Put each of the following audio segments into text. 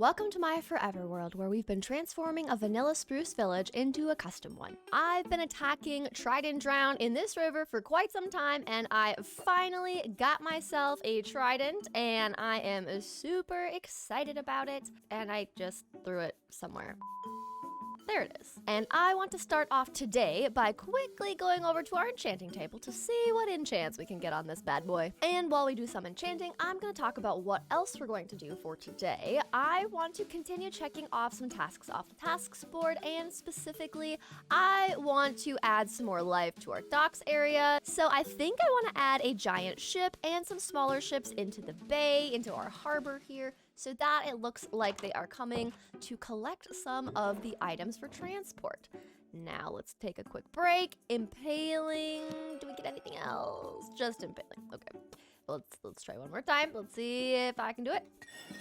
Welcome to my forever world, where we've been transforming a vanilla spruce village into a custom one. I've been attacking trident drown in this river for quite some time, and I finally got myself a trident, and I am super excited about it, and I just threw it somewhere. There it is. And I want to start off today by quickly going over to our enchanting table to see what enchants we can get on this bad boy. And while we do some enchanting, I'm going to talk about what else we're going to do for today. I want to continue checking off some tasks off the tasks board, and specifically, I want to add some more life to our docks area. So I think I want to add a giant ship and some smaller ships into the bay, into our harbor here, so that it looks like they are coming to collect some of the items for transport. Now let's take a quick break. Impaling. Do we get anything else? Just impaling. Okay. Let's try one more time. Let's see if I can do it.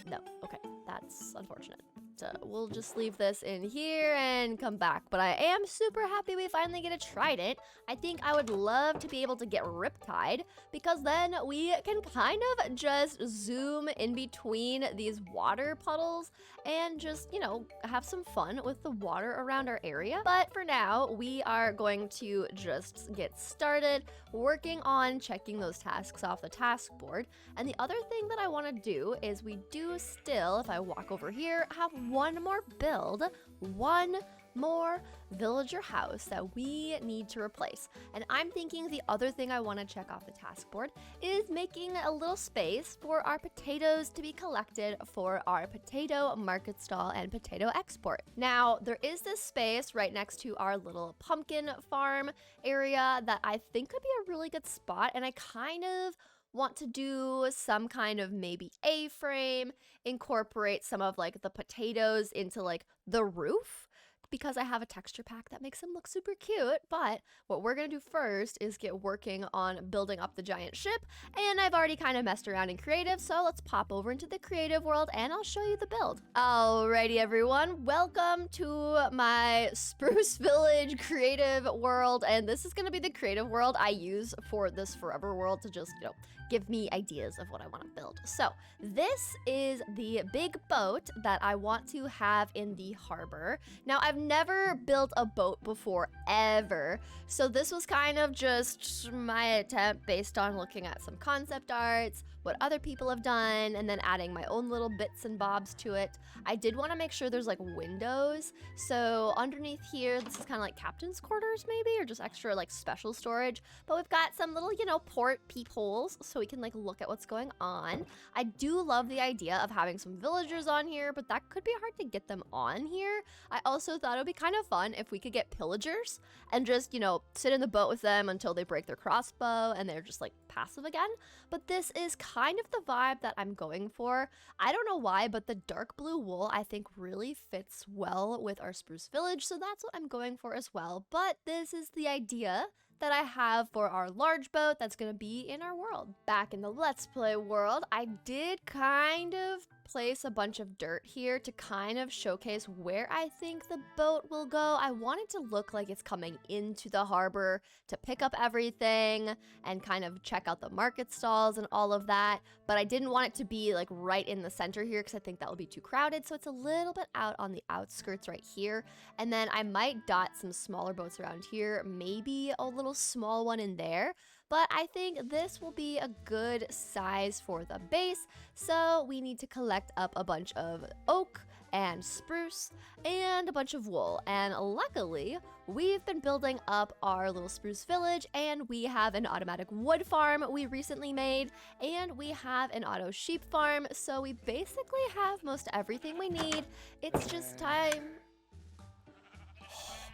No. Okay. That's unfortunate. So we'll just leave this in here and come back. But I am super happy we finally get a trident. I think I would love to be able to get riptide, because then we can kind of just zoom in between these water puddles and just, you know, have some fun with the water around our area. But for now, we are going to just get started working on checking those tasks off the task board. And the other thing that I want to do is we do still, if I walk over here, have one more build, one more villager house that we need to replace. And I'm thinking the other thing I want to check off the task board is making a little space for our potatoes to be collected for our potato market stall and potato export. Now, there is this space right next to our little pumpkin farm area that I think could be a really good spot, and I kind of want to do some kind of maybe A-frame, incorporate some of like the potatoes into like the roof, because I have a texture pack that makes them look super cute. But what we're gonna do first is get working on building up the giant ship, and I've already kind of messed around in creative, so let's pop over into the creative world and I'll show you the build. Alrighty everyone, welcome to my Spruce Village creative world, and this is gonna be the creative world I use for this forever world to just, you know, give me ideas of what I want to build. So this is the big boat that I want to have in the harbor. Now, I've never built a boat before, ever. So this was kind of just my attempt based on looking at some concept arts, what other people have done, and then adding my own little bits and bobs to it. I did want to make sure there's like windows. So underneath here, this is kind of like captain's quarters maybe, or just extra like special storage. But we've got some little, you know, port peepholes so we can like look at what's going on. I do love the idea of having some villagers on here, but that could be hard to get them on here. I also thought it would be kind of fun if we could get pillagers and just, you know, sit in the boat with them until they break their crossbow and they're just like passive again. But this is kind of the vibe that I'm going for. I don't know why, but the dark blue wool I think really fits well with our spruce village, so that's what I'm going for as well. But this is the idea that I have for our large boat that's going to be in our world. Back in the Let's Play world, I did kind of place a bunch of dirt here to kind of showcase where I think the boat will go. I want it to look like it's coming into the harbor to pick up everything and kind of check out the market stalls and all of that, but I didn't want it to be like right in the center here because I think that will be too crowded, so it's a little bit out on the outskirts right here. And then I might dot some smaller boats around here, maybe a little small one in there, but I think this will be a good size for the base. So we need to collect up a bunch of oak and spruce and a bunch of wool. And luckily, we've been building up our little spruce village, and we have an automatic wood farm we recently made, and we have an auto sheep farm. So we basically have most everything we need. It's just time.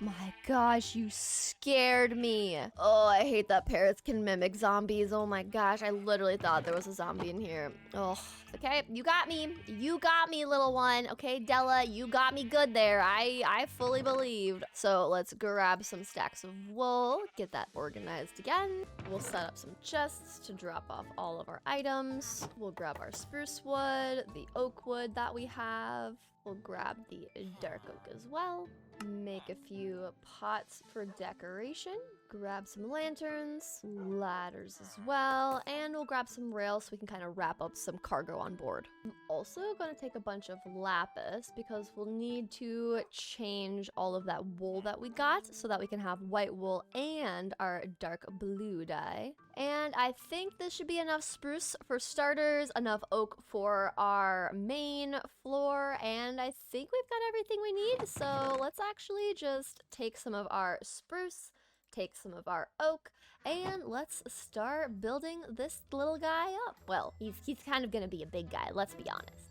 My gosh, you scared me. Oh, I hate that parrots can mimic zombies. Oh my gosh, I literally thought there was a zombie in here. Oh, okay, you got me. You got me, little one. Okay, Della, you got me good there. I fully believed. So let's grab some stacks of wool, get that organized again. We'll set up some chests to drop off all of our items. We'll grab our spruce wood, the oak wood that we have. We'll grab the dark oak as well. Make a few pots for decoration. grab some lanterns, ladders as well, and we'll grab some rails so we can kind of wrap up some cargo on board. I'm also going to take a bunch of lapis because we'll need to change all of that wool that we got so that we can have white wool and our dark blue dye. And I think this should be enough spruce for starters, enough oak for our main floor, and I think we've got everything we need. So let's actually just take some of our spruce, take some of our oak, and let's start building this little guy up. Well, he's kind of gonna be a big guy, let's be honest.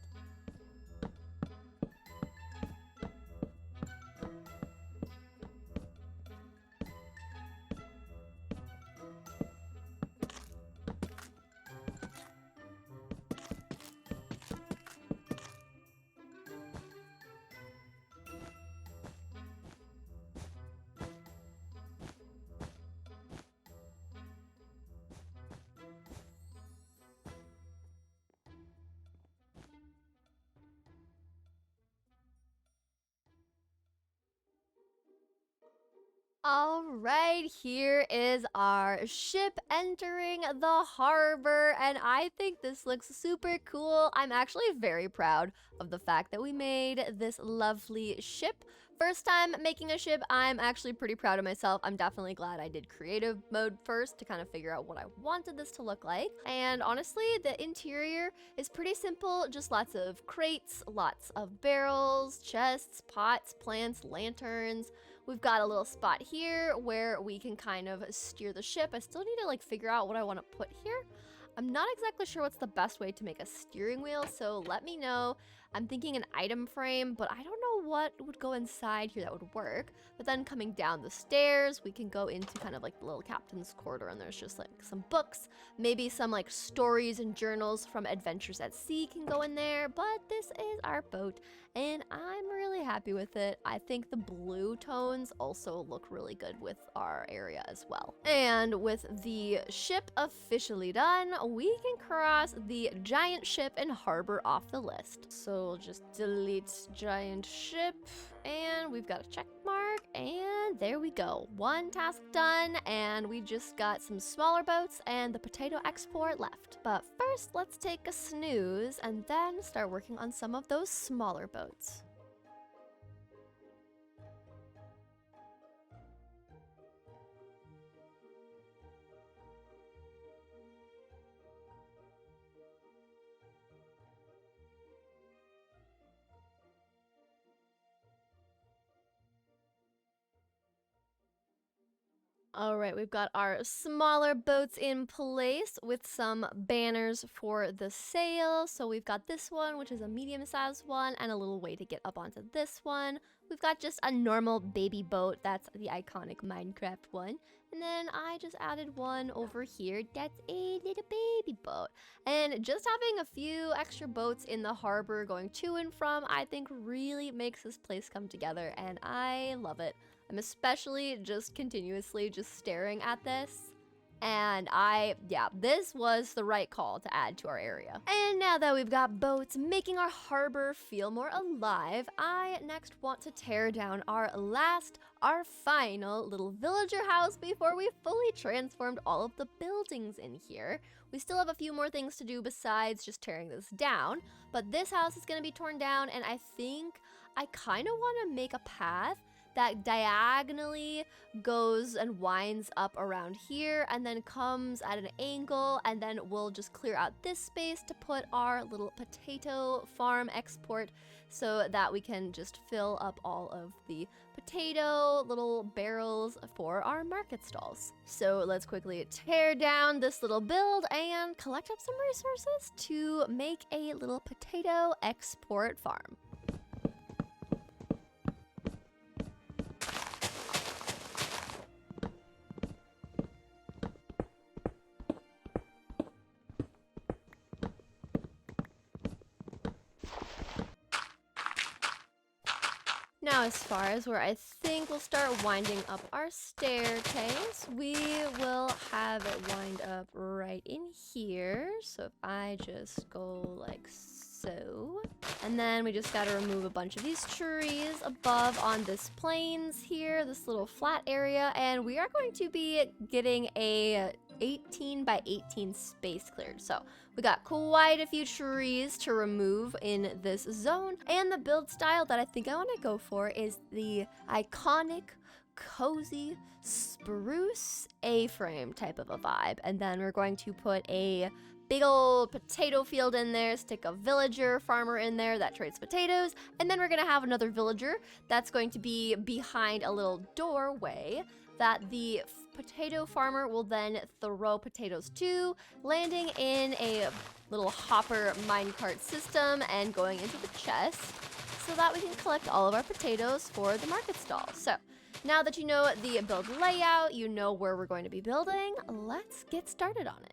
All right, here is our ship entering the harbor, and I think this looks super cool. I'm actually very proud of the fact that we made this lovely ship. First time making a ship, I'm actually pretty proud of myself. I'm definitely glad I did creative mode first to kind of figure out what I wanted this to look like. And honestly, the interior is pretty simple, just lots of crates, lots of barrels, chests, pots, plants, lanterns. We've got a little spot here where we can kind of steer the ship. I still need to like figure out what I want to put here. I'm not exactly sure what's the best way to make a steering wheel, so let me know. I'm thinking an item frame, but I don't know what would go inside here that would work. But then coming down the stairs, we can go into kind of like the little captain's quarter, and there's just like some books, maybe some like stories and journals from adventures at sea can go in there. But this is our boat, and I'm really happy with it. I think the blue tones also look really good with our area as well. And with the ship officially done, we can cross the giant ship and harbor off the list. So we'll just delete giant ship, and we've got a check mark, and there we go. One task done, and we just got some smaller boats and the potato export left. But first, let's take a snooze and then start working on some of those smaller boats. All right, we've got our smaller boats in place with some banners for the sail. So we've got this one, which is a medium-sized one, and a little way to get up onto this one. We've got just a normal baby boat. That's the iconic Minecraft one. And then I just added one over here. That's a little baby boat. And just having a few extra boats in the harbor going to and from, I think really makes this place come together, and I love it. I'm especially just continuously just staring at this. And this was the right call to add to our area. And now that we've got boats making our harbor feel more alive, I next want to tear down our final little villager house before we fully transformed all of the buildings in here. We still have a few more things to do besides just tearing this down, but this house is gonna be torn down, and I think I kind of want to make a path that diagonally goes and winds up around here and then comes at an angle, and then we'll just clear out this space to put our little potato farm export so that we can just fill up all of the potato little barrels for our market stalls. So let's quickly tear down this little build and collect up some resources to make a little potato export farm. Now, as far as where I think we'll start winding up our staircase, we will have it wind up right in here. So if I just go like so. And then we just gotta remove a bunch of these trees above on this plains here, this little flat area, and we are going to be getting a 18 by 18 space cleared. So we got quite a few trees to remove in this zone, and the build style that I think I want to go for is the iconic, cozy, spruce A-frame type of a vibe. And then we're going to put a big old potato field in there, stick a villager farmer in there that trades potatoes, and then we're gonna have another villager that's going to be behind a little doorway that the potato farmer will then throw potatoes to, landing in a little hopper minecart system and going into the chest so that we can collect all of our potatoes for the market stall. So now that you know the build layout, you know where we're going to be building, let's get started on it.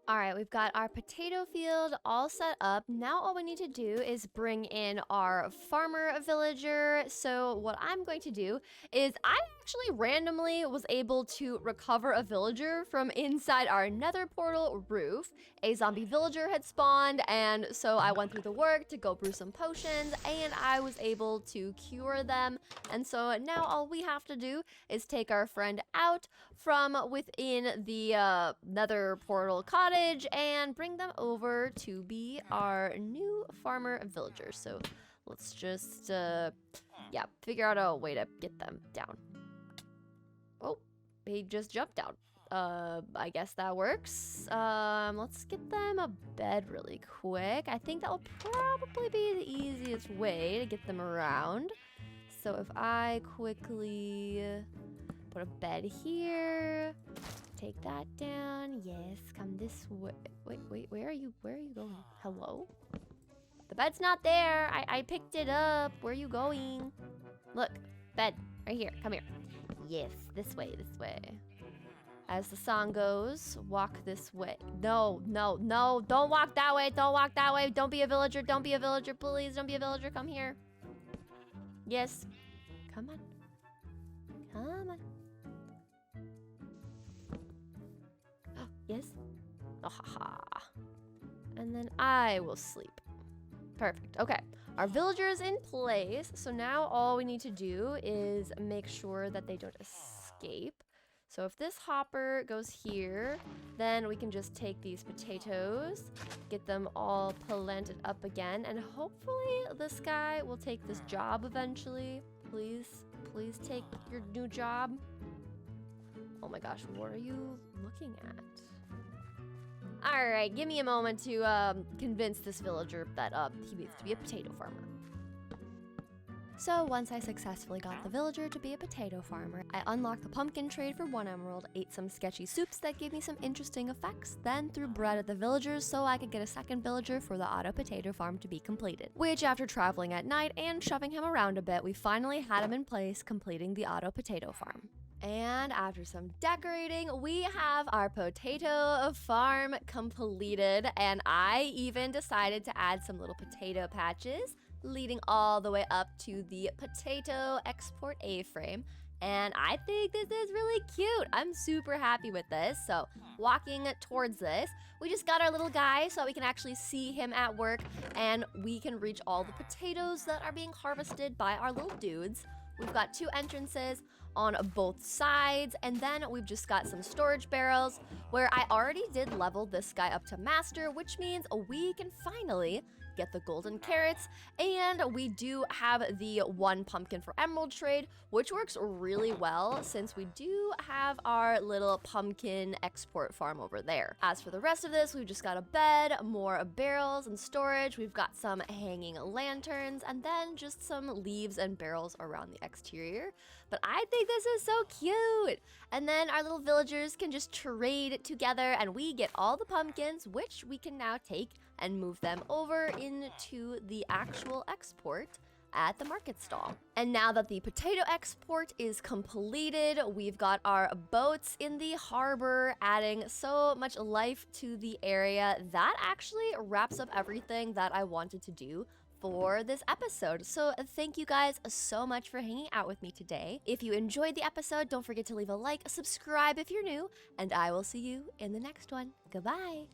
All right, we've got our potato field all set up. Now all we need to do is bring in our farmer villager. So what I'm going to do is I actually randomly was able to recover a villager from inside our nether portal roof. A zombie villager had spawned, and so I went through the work to go brew some potions, and I was able to cure them. And so now all we have to do is take our friend out from within the nether portal cottage and bring them over to be our new farmer villagers. So let's just figure out a way to get them down. Oh, he just jumped down. I guess that works. Let's get them a bed really quick. I think that will probably be the easiest way to get them around. So if I quickly put a bed here, take that down. Yes, come this way. Wait, where are you going? Hello? The bed's not there. I picked it up. Where are you going? Look, bed, right here. Come here. Yes, this way. As the song goes, walk this way. No, don't walk that way. Don't walk that way. Don't be a villager. Don't be a villager, please. Don't be a villager. Come here. Yes. Come on. Oh, yes. Oh, ha. And then I will sleep. Perfect. Okay. Our villager is in place. So now all we need to do is make sure that they don't escape. So if this hopper goes here, then we can just take these potatoes, get them all planted up again, and hopefully this guy will take this job eventually. Please take your new job. Oh my gosh, what are you looking at? All right, give me a moment to convince this villager that he needs to be a potato farmer. So once I successfully got the villager to be a potato farmer, I unlocked the pumpkin trade for 1 emerald, ate some sketchy soups that gave me some interesting effects, then threw bread at the villagers so I could get a second villager for the auto potato farm to be completed. Which, after traveling at night and shoving him around a bit, we finally had him in place, completing the auto potato farm. And after some decorating, we have our potato farm completed, and I even decided to add some little potato patches leading all the way up to the potato export A-frame. And I think this is really cute. I'm super happy with this. So walking towards this, we just got our little guy so we can actually see him at work, and we can reach all the potatoes that are being harvested by our little dudes. We've got 2 entrances on both sides, and then we've just got some storage barrels where I already did level this guy up to master, which means we can finally get the golden carrots, and we do have the 1 pumpkin for emerald trade, which works really well since we do have our little pumpkin export farm over there. As for the rest of this, we've just got a bed, more barrels and storage, we've got some hanging lanterns, and then just some leaves and barrels around the exterior. But I think this is so cute! And then our little villagers can just trade together, and we get all the pumpkins, which we can now take and move them over into the actual export at the market stall. And now that the potato export is completed, we've got our boats in the harbor, adding so much life to the area. That actually wraps up everything that I wanted to do for this episode. So thank you guys so much for hanging out with me today. If you enjoyed the episode, don't forget to leave a like, subscribe if you're new, and I will see you in the next one. Goodbye.